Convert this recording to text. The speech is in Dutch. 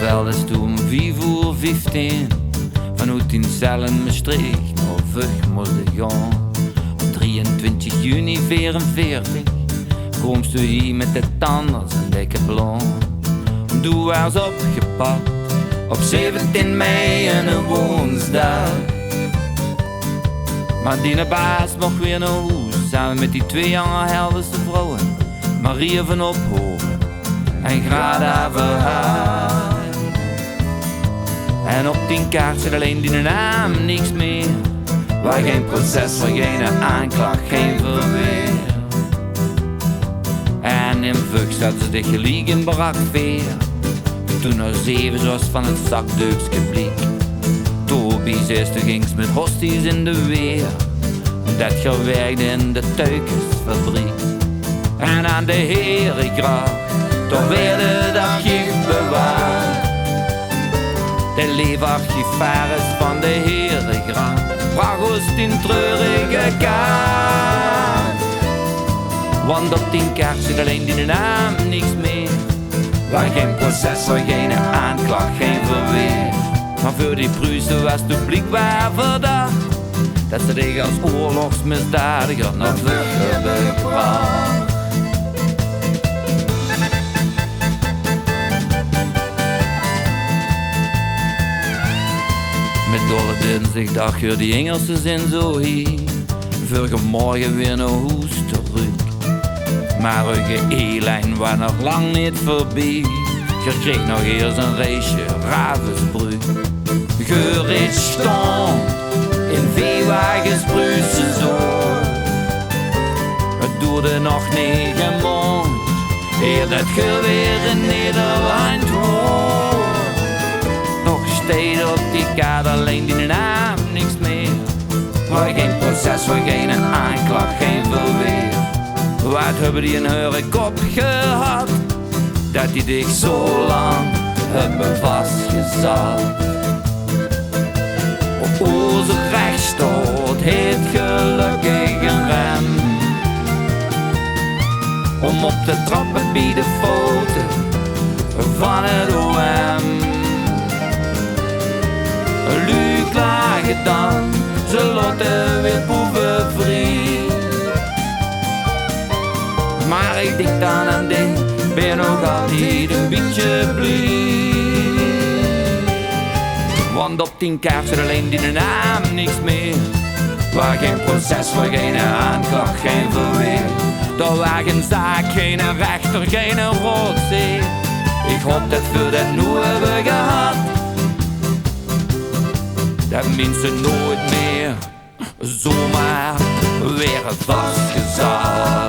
wel eens toen 5:15 vanuit in cellen Maastricht naar Vught moesten gaan. Op 23 juni 44 komst u hier met de tanders en dikke blond. Doe was opgepakt op 17 mei en een woensdag. Maar die baas mocht weer naar huis, samen met die 2 jonge Helderse vrouwen, Maria van Ophoven en Grada Verhaal. En op 10 kaart zit alleen die naam, niks meer. Waar geen proces, waar geen aanklacht, geen verweer. En in Vught zat ze dicht geliek in barak 4. Toen er 7 zoals van het zakdeukske bliek. Tobi's eerste ging's met hosties in de weer. Dat gewerkt in de tuikersfabriek. En aan de Herengracht, toch werd het archief bewaard. De leefarchivaris van de Herengracht bracht ons in treurige kaart. Want op 10 kaart zit alleen die naam, niks meer. Waar geen proces, waar geen aanklacht, geen verweer. Maar voor die Pruisen was het blijkbaar verdacht dat ze zich als oorlogsmisdadiger naar Vught hebben gebracht. Met dolle dinsdag hoor die Engelse zin zo hier. Vorige morgen weer naar huis terug. Maar uw E-lijn was nog lang niet voorbij. Je kreeg nog eerst een reisje Ravensbrück. Gereed stond in veewagens Pruisen zo. Het duurde nog 9 maanden eer dat je weer in Nederland hoort. Nog steeds op die kaart alleen die naam, niks meer. Waar geen proces, waar geen aanklacht, geen verweer. Wat hebben die in hun kop gehad, dat die dich zo lang hebben vastgezet. Op onze rechtsstaat heeft gelukkig een rem. Om op de trappen bij de foto van het OM. Luc lagen dan, ze laten weer boeven vrij. Maar ik denk dan aan dit, ben ook altijd een beetje blij. Want op 10 kaart zit alleen die naam, niks meer. Waar geen proces, waar geen aanklacht, geen verweer. Daar waar geen zaak, geen rechter, geen rotzee. Ik hoop dat we dat nu hebben gehad. Dat mensen nooit meer zomaar weer vastgezet.